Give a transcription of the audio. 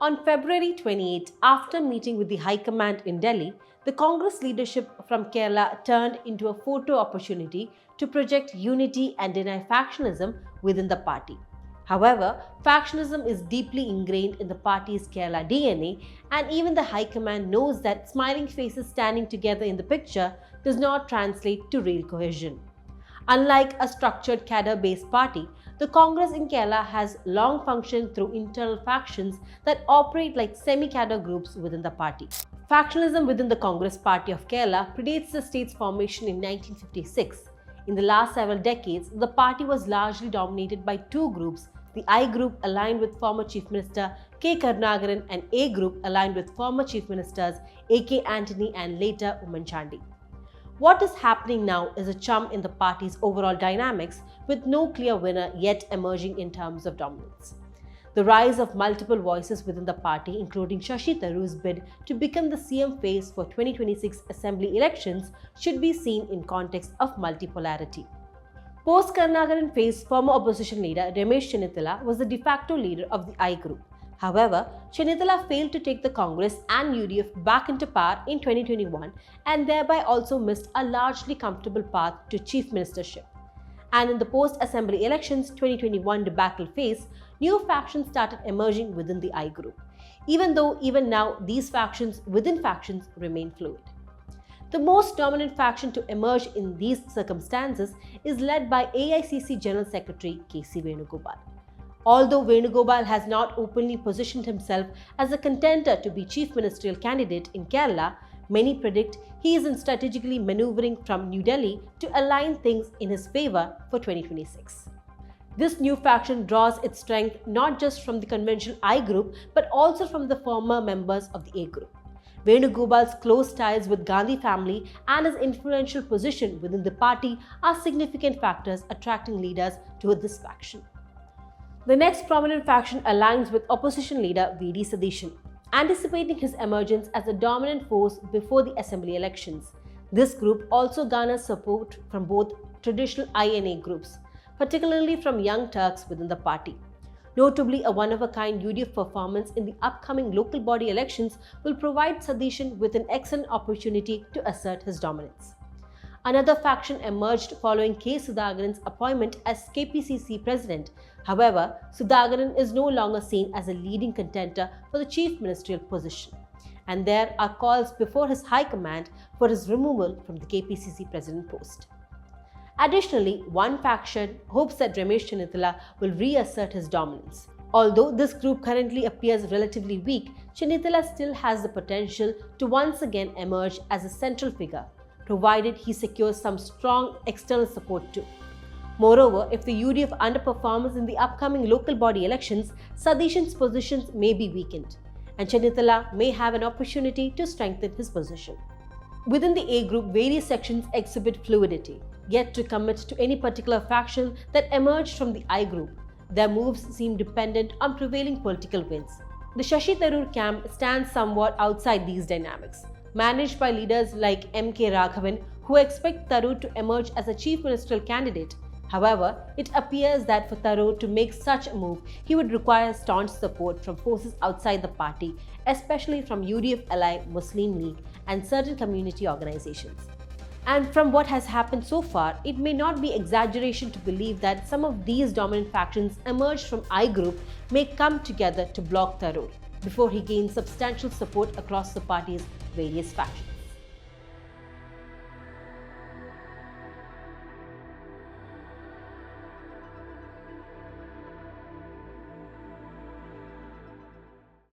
On February 28, after meeting with the High Command in Delhi, the Congress leadership from Kerala turned into a photo opportunity to project unity and deny factionalism within the party. However, factionalism is deeply ingrained in the party's Kerala DNA, and even the High Command knows that smiling faces standing together in the picture does not translate to real cohesion. Unlike a structured cadre-based party, the Congress in Kerala has long functioned through internal factions that operate like semi-cadre groups within the party. Factionalism within the Congress Party of Kerala predates the state's formation in 1956. In the last several decades, the party was largely dominated by two groups: the I group aligned with former Chief Minister K. Karunakaran and A group aligned with former Chief Ministers A.K. Antony and later Umman Chandi. What is happening now is a churn in the party's overall dynamics, with no clear winner yet emerging in terms of dominance. The rise of multiple voices within the party, including Shashi Tharoor's bid to become the CM face for 2026 Assembly elections, should be seen in context of multipolarity. Post-Karunakaran phase, former opposition leader Ramesh Chennithala was the de facto leader of the I group. However, Chennithala failed to take the Congress and UDF back into power in 2021 and thereby also missed a largely comfortable path to chief ministership. And in the post-assembly elections 2021 debacle phase, new factions started emerging within the I group, even though even now these factions within factions remain fluid. The most dominant faction to emerge in these circumstances is led by AICC General Secretary K.C. Venugopal. Although Venugopal has not openly positioned himself as a contender to be chief ministerial candidate in Kerala, many predict he is strategically maneuvering from New Delhi to align things in his favor for 2026. This new faction draws its strength not just from the conventional I group but also from the former members of the A group. Venugopal's close ties with Gandhi family and his influential position within the party are significant factors attracting leaders to this faction. The next prominent faction aligns with opposition leader V.D. Satheesan, anticipating his emergence as a dominant force before the assembly elections. This group also garners support from both traditional I and A groups, particularly from young Turks within the party. Notably, a one-of-a-kind UDF performance in the upcoming local body elections will provide Satheesan with an excellent opportunity to assert his dominance. Another faction emerged following K. Sudhakaran's appointment as KPCC president. However, Sudhakaran is no longer seen as a leading contender for the chief ministerial position, and there are calls before his high command for his removal from the KPCC president post. Additionally, one faction hopes that Ramesh Chennithala will reassert his dominance. Although this group currently appears relatively weak, Chennithala still has the potential to once again emerge as a central figure, provided he secures some strong external support too. Moreover, if the UDF underperforms in the upcoming local body elections, Satheesan's positions may be weakened, and Chennithala may have an opportunity to strengthen his position. Within the A group, various sections exhibit fluidity, yet to commit to any particular faction that emerged from the I group. Their moves seem dependent on prevailing political winds. The Shashi Tharoor camp stands somewhat outside these dynamics, managed by leaders like M.K. Raghavan, who expect Tharoor to emerge as a chief ministerial candidate. However, it appears that for Tharoor to make such a move, he would require staunch support from forces outside the party, especially from UDF ally Muslim League and certain community organizations. And from what has happened so far, it may not be exaggeration to believe that some of these dominant factions emerged from I group may come together to block Tharoor before he gains substantial support across the party's various factions.